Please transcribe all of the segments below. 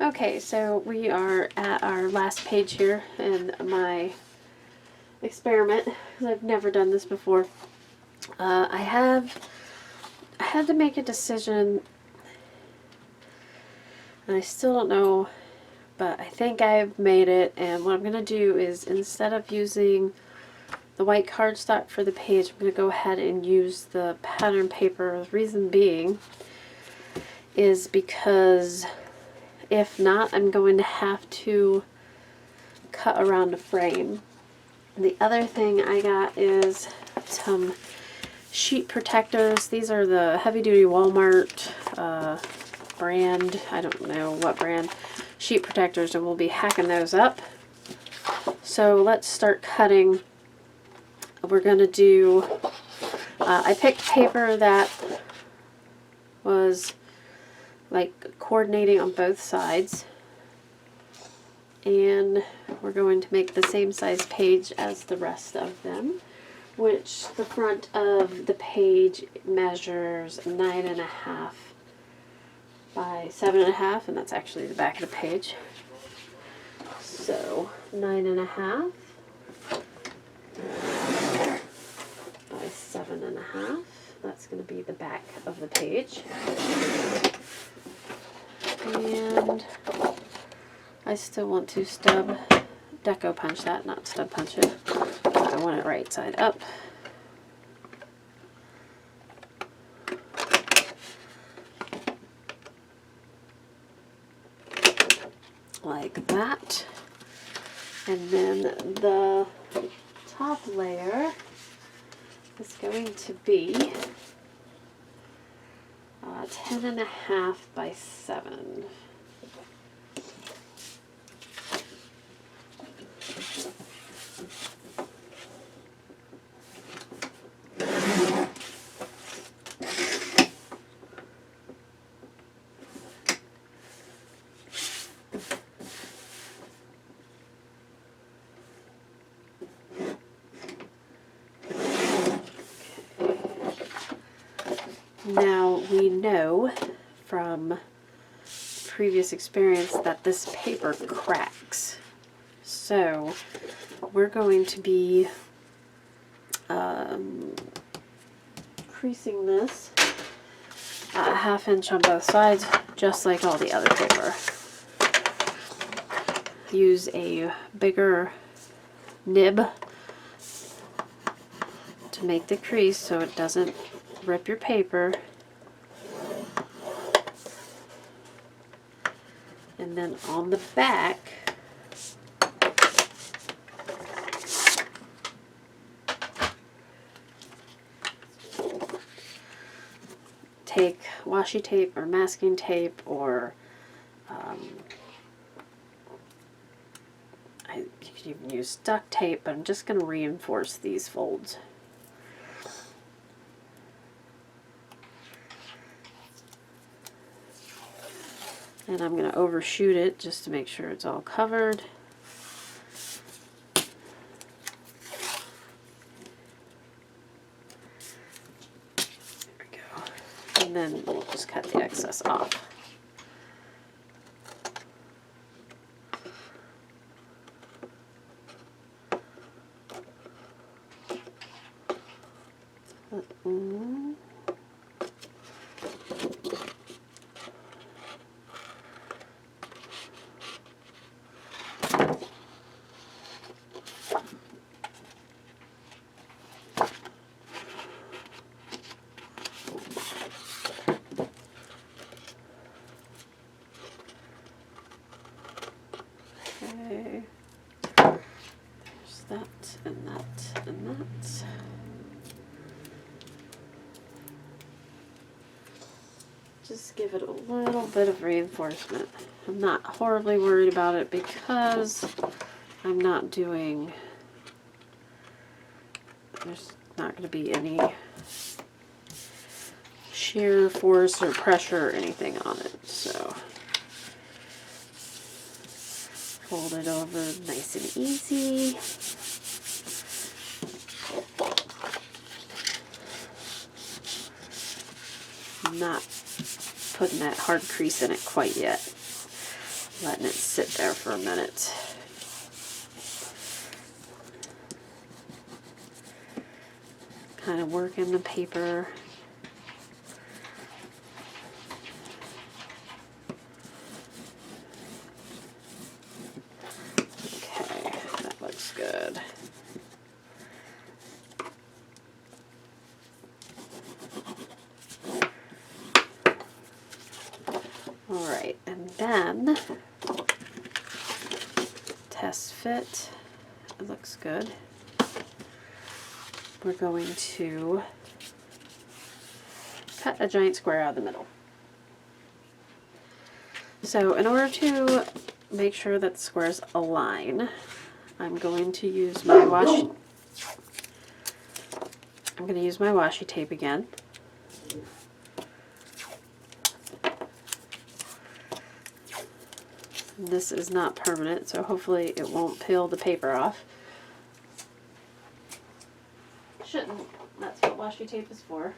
Okay, so we are at our last page here in my experiment, because I've never done this before. I had to make a decision, and I still don't know, but I think I've made it. And what I'm going to do is, instead of using the white cardstock for the page, I'm going to go ahead and use the pattern paper. The reason being is because if not, I'm going to have to cut around a frame. And the other thing I got is some sheet protectors. These are the heavy-duty Walmart brand, I don't know what brand, sheet protectors, and we'll be hacking those up. So let's start cutting. We're going to do, I picked paper that was like coordinating on both sides, and we're going to make the same size page as the rest of them, which the front of the page measures 9.5 by 7.5, and that's actually the back of the page. So 9.5 by 7.5, that's going to be the back of the page. And I still want to deco punch that, not stub punch it. I want it right side up. Like that. And then the top layer is going to be 10.5 by 7. Now we know from previous experience that this paper cracks, so we're going to be creasing this a 1/2 inch on both sides, just like all the other paper. Use a bigger nib to make the crease so it doesn't rip your paper. And then on the back, take washi tape or masking tape, or you could even use duct tape, but I'm just going to reinforce these folds. And I'm going to overshoot it just to make sure it's all covered. There we go. And then we'll just cut the excess off. just give it a little bit of reinforcement. I'm not horribly worried about it because I'm not doing, there's not going to be any shear force or pressure or anything on it. So fold it over nice and easy. I'm not putting that hard crease in it quite yet. Letting it sit there for a minute. Kind of working the paper. Okay, that looks good. Alright, and then test fit. It looks good. We're going to cut a giant square out of the middle. So in order to make sure that the squares align, I'm going to use my washi tape again. This is not permanent, so hopefully it won't peel the paper off. Shouldn't. That's what washi tape is for.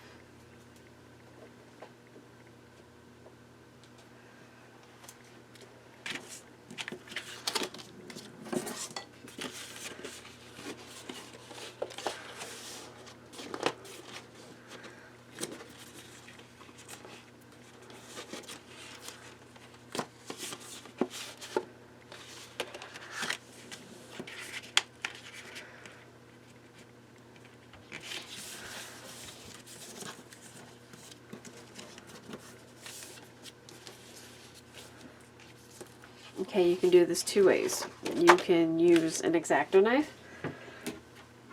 Okay, you can do this two ways. You can use an X-Acto knife,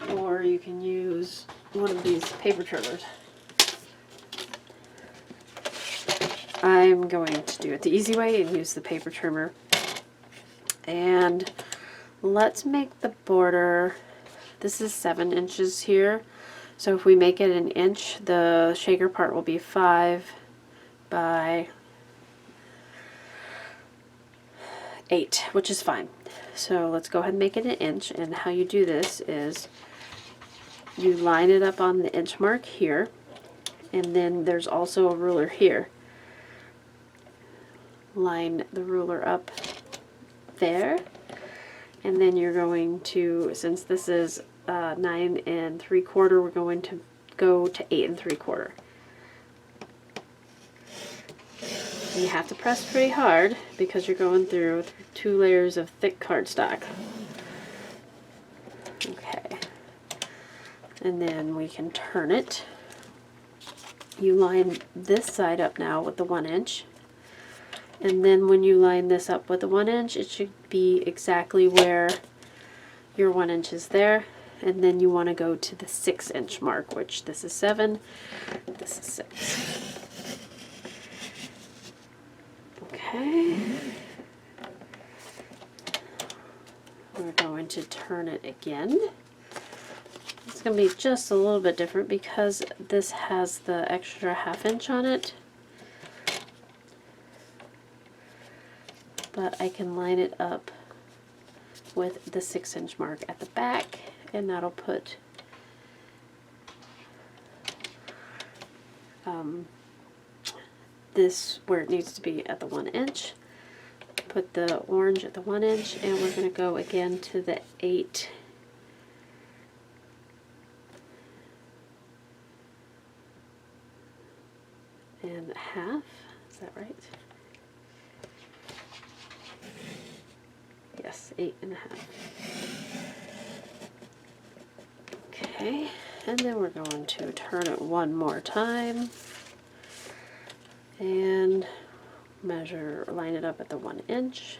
or you can use one of these paper trimmers. I'm going to do it the easy way and use the paper trimmer. And let's make the border, this is 7 inches here, so if we make it an inch, the shaker part will be 5 by 8, which is fine. So let's go ahead and make it an inch, and how you do this is you line it up on the inch mark here, and then there's also a ruler here. Line the ruler up there, and then you're going to, since this is 9 3/4, we're going to go to 8 3/4. You have to press pretty hard because you're going through 2 layers of thick cardstock. Okay, and then we can turn it. You line this side up now with the 1 inch, and then when you line this up with the 1 inch, it should be exactly where your 1 inch is there, and then you want to go to the 6 inch mark, which this is 7, this is 6. Okay, we're going to turn it again. It's going to be just a little bit different because this has the extra 1/2 inch on it, but I can line it up with the 6 inch mark at the back, and that'll put this where it needs to be at the 1 inch. Put the orange at the 1 inch, and we're going to go again to the 8 1/2. Is that right? Yes, 8 1/2. Okay, and then we're going to turn it one more time and measure, line it up at the 1 inch.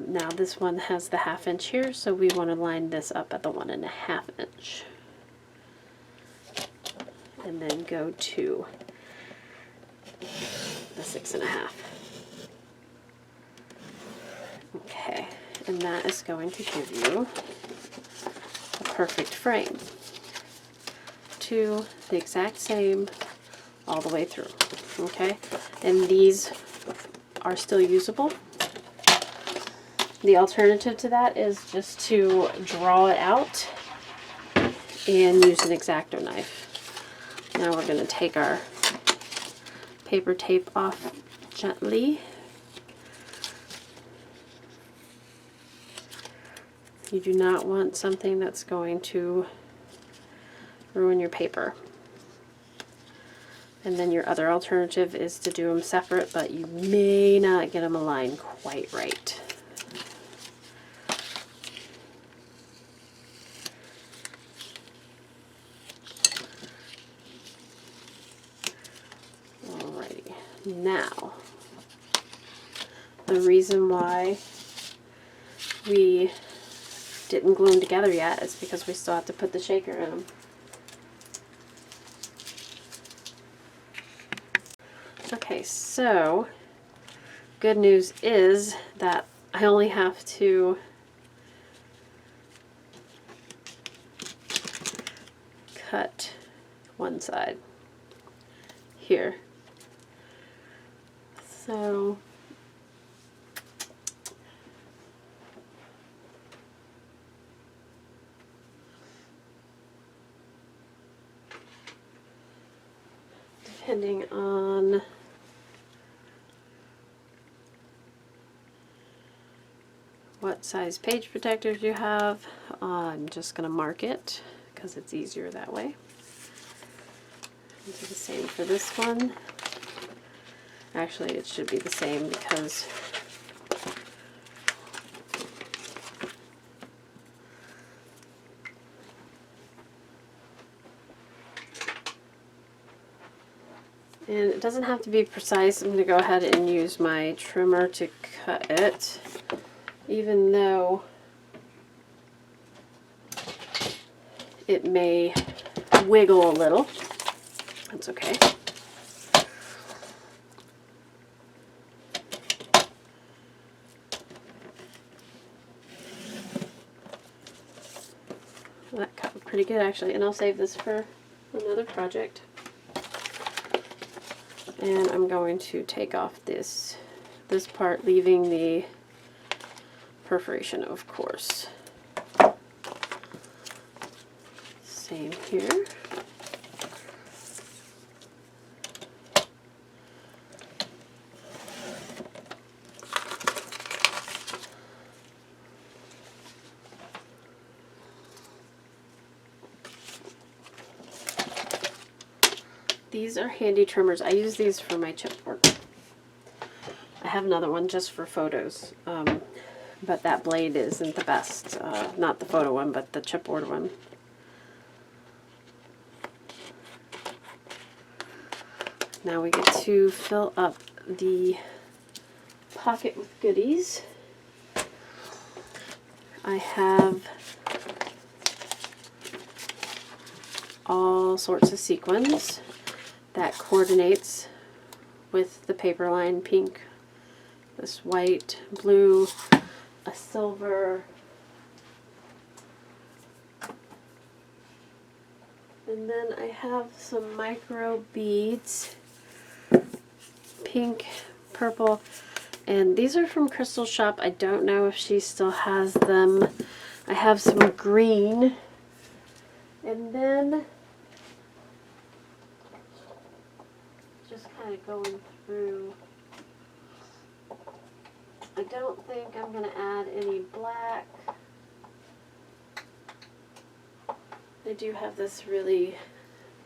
Now this one has the 1/2 inch here, so we want to line this up at the 1 1/2 inch. and then go to the 6.5. Okay, and that is going to give you a perfect frame. 2 the exact same all the way through. Okay, and these are still usable. The alternative to that is just to draw it out and use an X-Acto knife. Now we're going to take our paper tape off gently. You do not want something that's going to ruin your paper. And then your other alternative is to do them separate, but you may not get them aligned quite right. Alrighty, now the reason why we didn't glue them together yet is because we still have to put the shaker in them. Okay, so good news is that I only have to cut one side here. So depending on what size page protectors you have, I'm just going to mark it because it's easier that way. Do the same for this one. Actually, it should be the same because and it doesn't have to be precise. I'm going to go ahead and use my trimmer to cut it, even though it may wiggle a little. That's okay. Well, that cut pretty good actually, and I'll save this for another project. And I'm going to take off this part, leaving the perforation, of course. Same here. These are handy trimmers. I use these for my chipboard. I have another one just for photos, but that blade isn't the best. Not the photo one, but the chipboard one. Now we get to fill up the pocket with goodies. I have all sorts of sequins that coordinates with the paper line. Pink, this white, blue, a silver, and then I have some micro beads, pink, purple, and these are from Crystal's shop. I don't know if she still has them. I have some green, and then just kind of going through. I don't think I'm going to add any black. I do have this really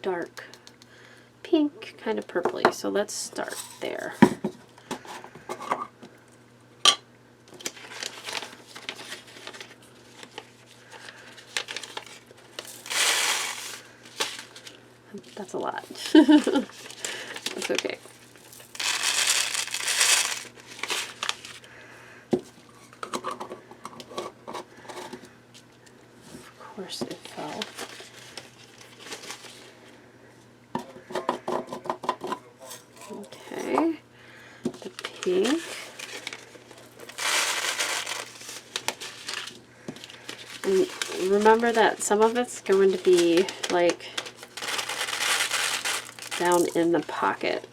dark pink, kind of purpley, so let's start there. That's a lot. That's okay. Of course it fell. pink. And remember that some of it's going to be like down in the pocket.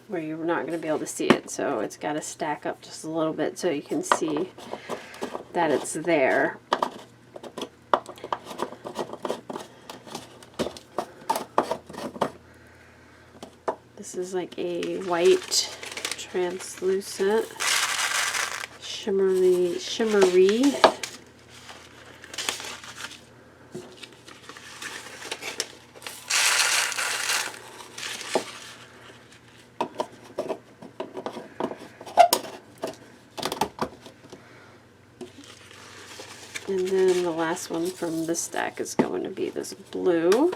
Where you're not going to be able to see it, so it's got to stack up just a little bit so you can see that it's there. This is like a white, translucent, shimmery. And then the last one from this stack is going to be this blue.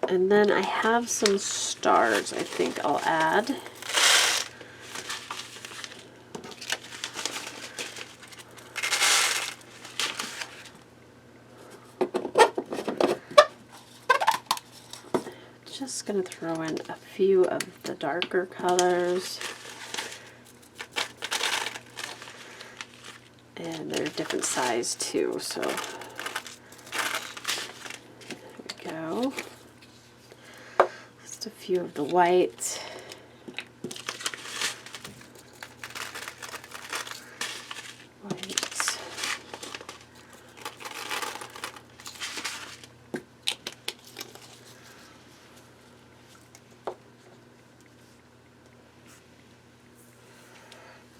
And then I have some stars I think I'll add. Just going to throw in a few of the darker colors. And they're different size too, so there we go. Just a few of the white.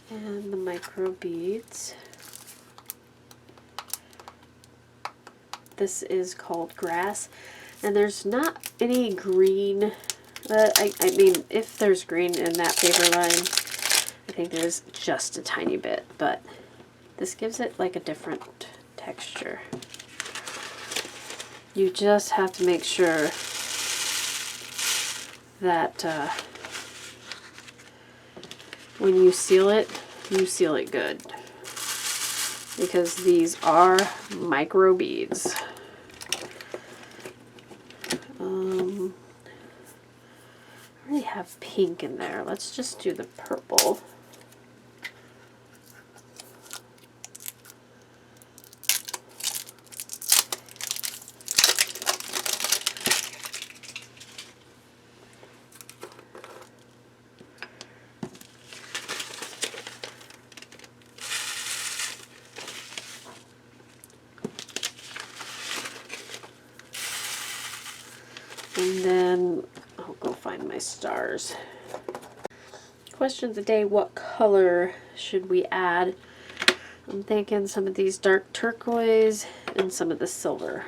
And the micro beads. This is called grass, and there's not any green. I mean, if there's green in that paper line, I think there's just a tiny bit, but this gives it like a different texture. You just have to make sure that when you seal it good, because these are micro beads. I already have pink in there. Let's just do the purple. And then I'll go find my stars. Question of the day, what color should we add? I'm thinking some of these dark turquoise and some of the silver.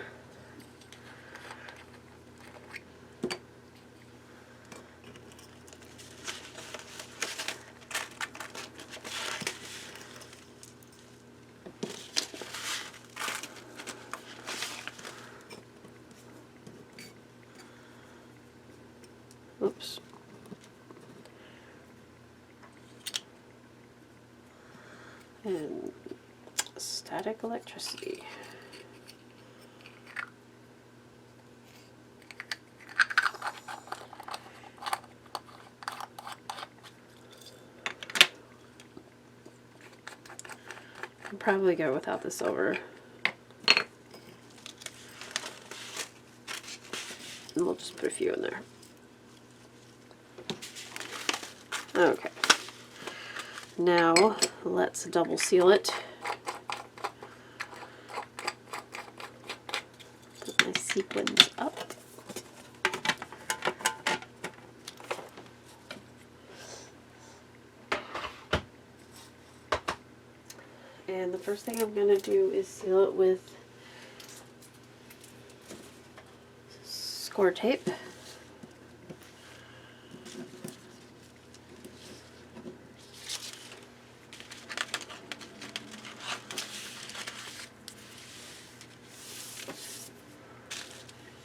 Oops. And static electricity. I'll probably go without the silver. And we'll just put a few in there. Okay. Now let's double seal it. Put my sequins up. And the first thing I'm going to do is seal it with score tape.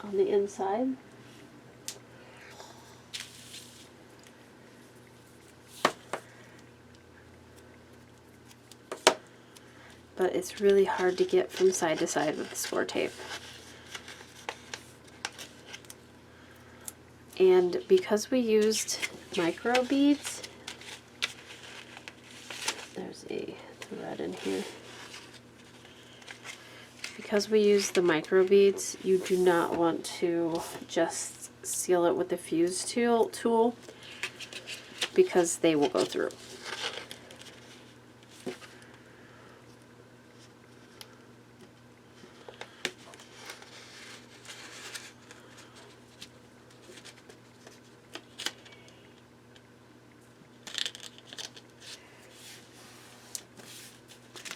On the inside. but it's really hard to get from side to side with the score tape. And because we used micro beads, there's a thread in here. Because we use the micro beads, you do not want to just seal it with the fuse tool because they will go through.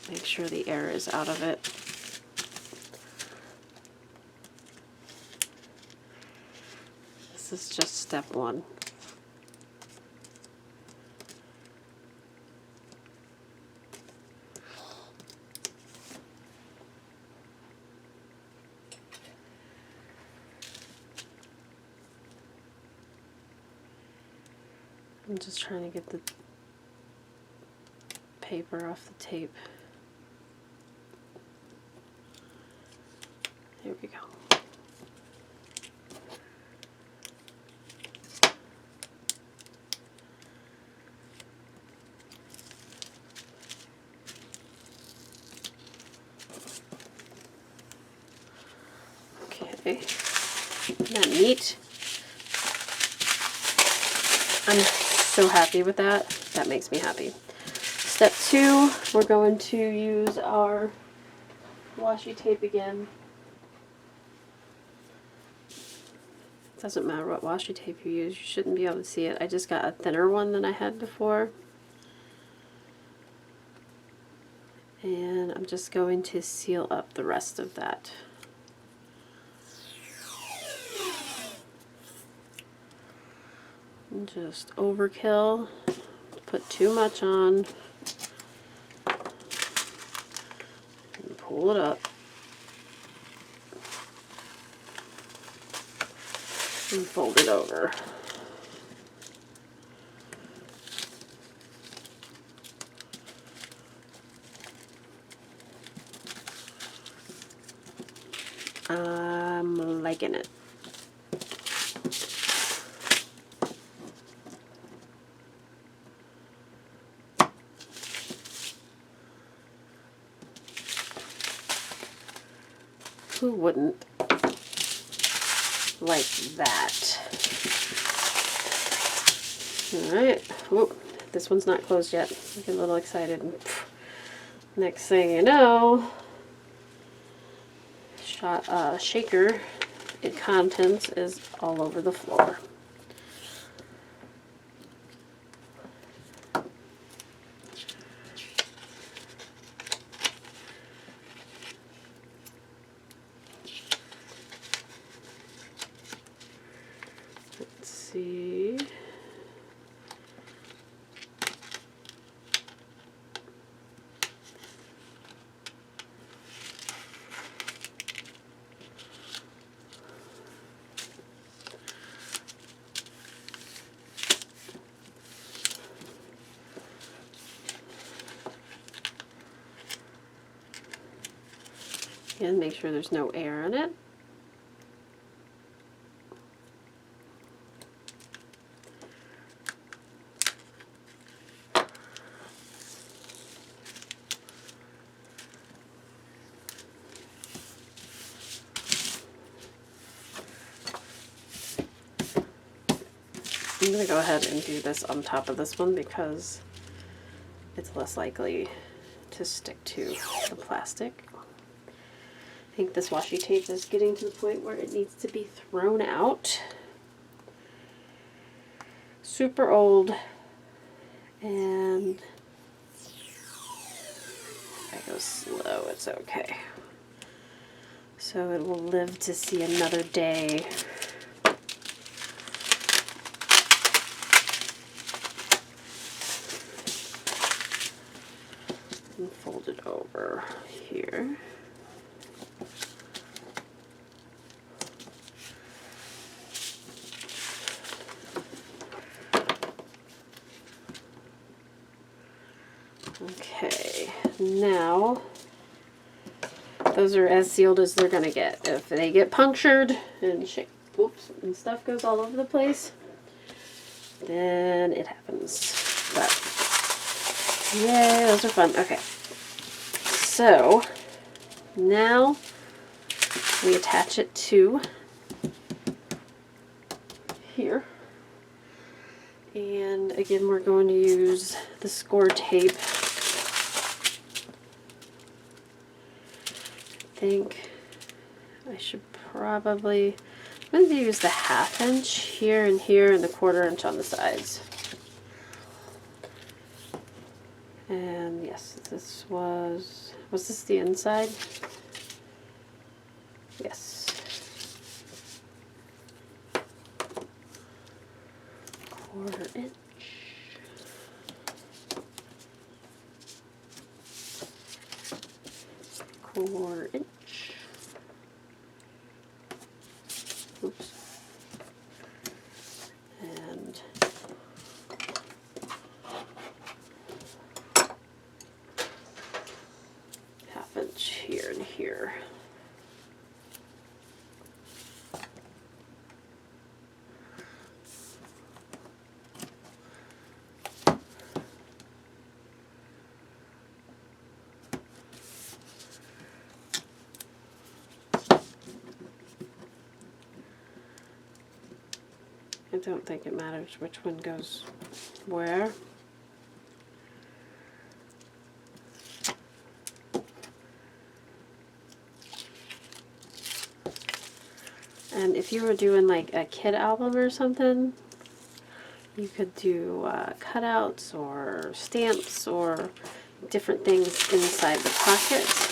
Make sure the air is out of it. This is just step one. I'm just trying to get the paper off the tape. There we go. Okay, isn't that neat? I'm so happy with that. That makes me happy. Step two, we're going to use our washi tape again. Doesn't matter what washi tape you use, you shouldn't be able to see it. I just got a thinner one than I had before. And I'm just going to seal up the rest of that. And just overkill, put too much on, and pull it up. And fold it over. I'm liking it. Who wouldn't like that? Alright. Oh, this one's not closed yet. I get a little excited. Next thing you know, shaker contents is all over the floor. Let's see. And make sure there's no air in it. I'm going to go ahead and do this on top of this one because it's less likely to stick to the plastic. I think this washi tape is getting to the point where it needs to be thrown out. Super old, and if I go slow, it's okay. So it will live to see another day. And fold it over here. Okay, now those are as sealed as they're gonna get. If they get punctured and shit, whoops, and stuff goes all over the place, then it happens. But yay, those are fun. Okay, so now we attach it to here. And again, we're going to use the score tape. I think I should probably, I'm going to use the 1/2 inch here and here and the 1/4 inch on the sides. And yes, this was this the inside? Yes. 1/4 inch. Quarter inch. Oops. And ½ inch here and here. I don't think it matters which one goes where. And if you were doing like a kid album or something, you could do cutouts or stamps or different things inside the pockets.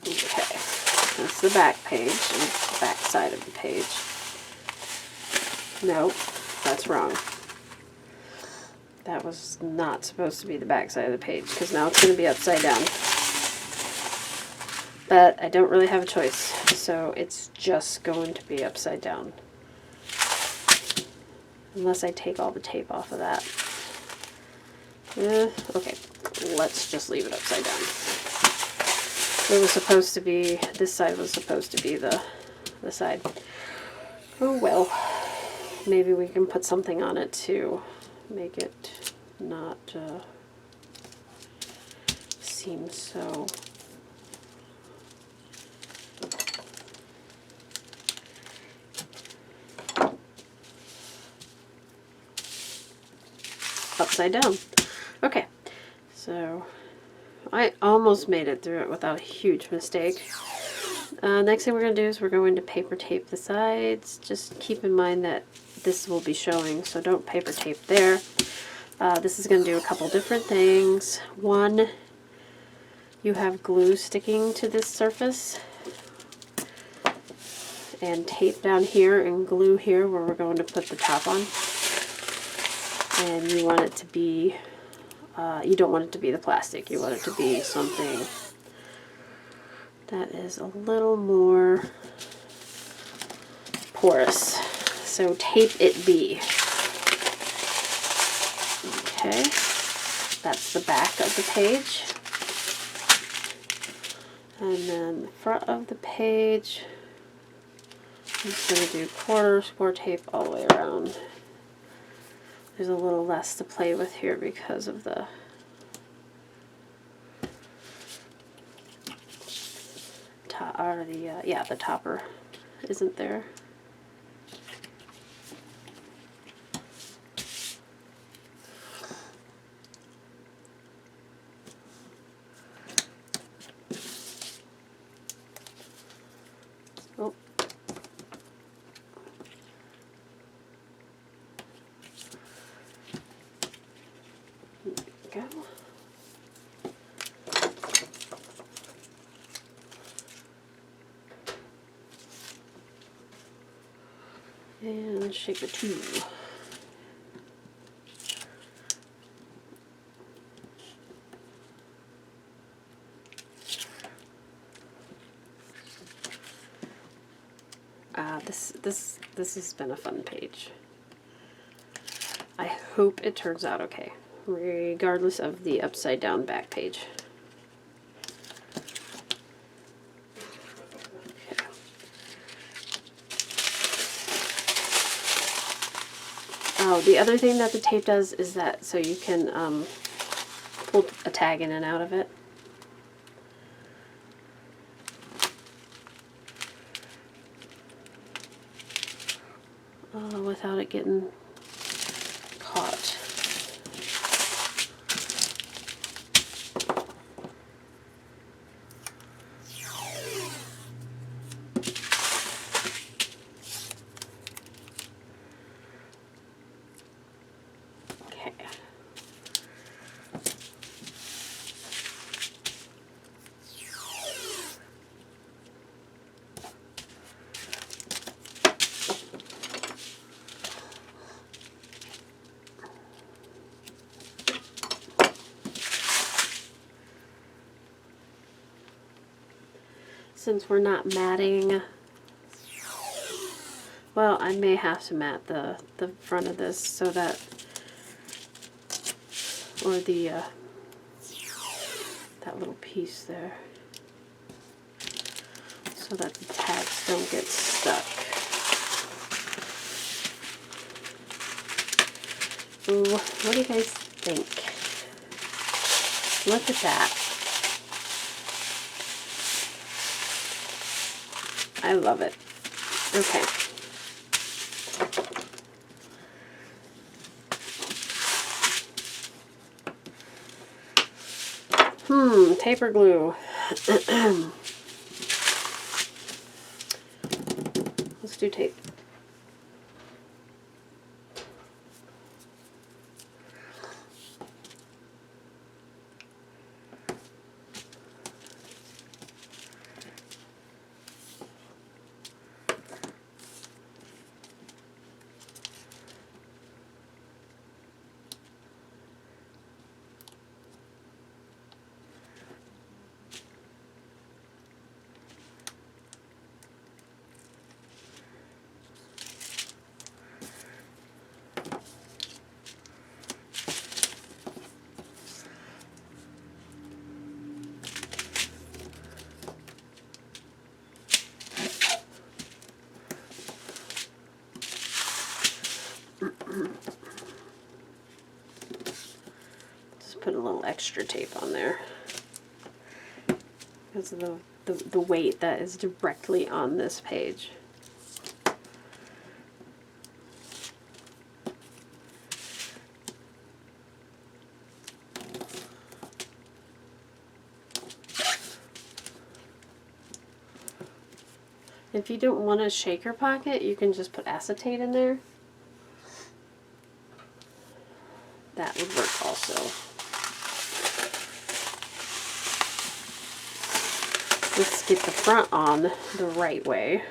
Okay, that's the back page, and the back side of the page. Nope, that's wrong. That was not supposed to be the back side of the page, because now it's going to be upside down. But I don't really have a choice, so it's just going to be upside down. Unless I take all the tape off of that. Okay, let's just leave it upside down. It was supposed to be, this side was supposed to be the side. Oh well, maybe we can put something on it to make it not seem so upside down. Okay, so I almost made it through it without a huge mistake. Next thing we're going to do is we're going to paper tape the sides. Just keep in mind that this will be showing, so don't paper tape there. This is going to do a couple different things. One, you have glue sticking to this surface and tape down here and glue here where we're going to put the top on. And you want it to be, you don't want it to be the plastic, you want it to be something that is a little more porous. So tape it be. Okay, that's the back of the page. And then the front of the page, I'm just going to do 1/4 score tape all the way around. There's a little less to play with here because of the the topper isn't there. Oh. There we go. And shape it 2. This has been a fun page. I hope it turns out okay, regardless of the upside down back page. Okay. Oh, the other thing that the tape does is that so you can pull a tag in and out of it. Without it getting caught. Okay. Since we're not matting, well, I may have to mat the front of this so that, or the that little piece there, so that the tags don't get stuck. Ooh, what do you guys think? Look at that. I love it. Okay. Taper glue. Let's do tape. Just put a little extra tape on there because of the weight that is directly on this page. If you don't want a shaker pocket, you can just put acetate in there. That would work also. Let's get the front on the right way.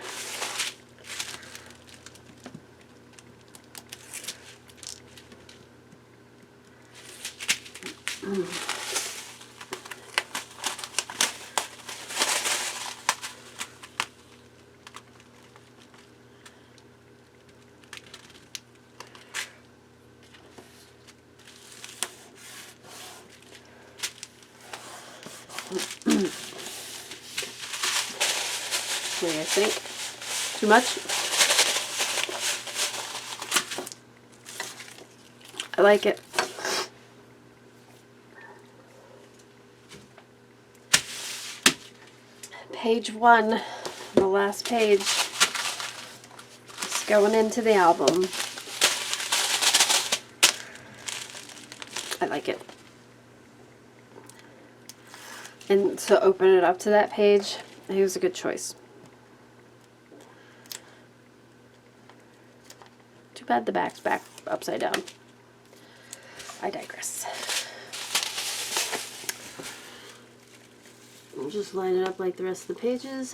What do you guys think? Too much? I like it. Page 1, the last page, is going into the album. I like it. And to open it up to that page, I think it was a good choice. Too bad the back's back upside down. I digress. We'll just line it up like the rest of the pages.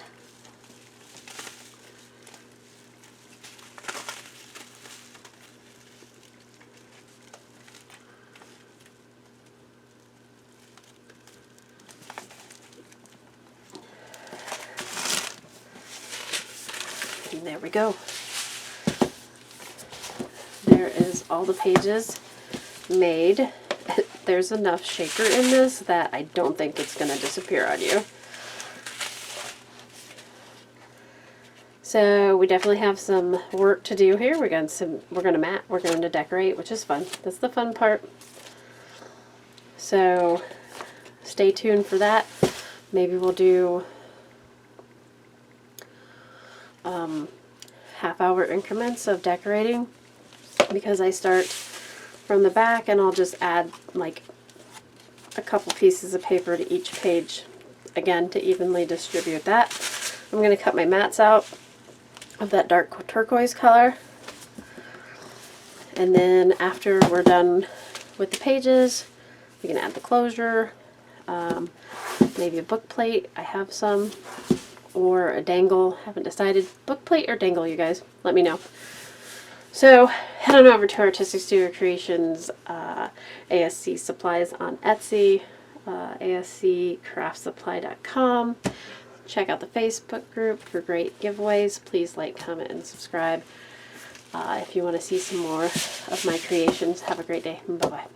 And there we go. There is all the pages made. There's enough shaker in this that I don't think it's going to disappear on you. So we definitely have some work to do here. We're going to decorate, which is fun. That's the fun part. So stay tuned for that. Maybe we'll do half-hour increments of decorating, because I start from the back and I'll just add like a couple pieces of paper to each page, again, to evenly distribute that. I'm going to cut my mats out of that dark turquoise color, and then after we're done with the pages, we can add the closure, maybe a book plate. I have some, or a dangle. Haven't decided. Book plate or dangle, you guys. Let me know. So head on over to Artistic Studio Creations ASC supplies on Etsy, asccraftsupply.com. Check out the Facebook group for great giveaways. Please like, comment, and subscribe if you want to see some more of my creations. Have a great day. Bye-bye.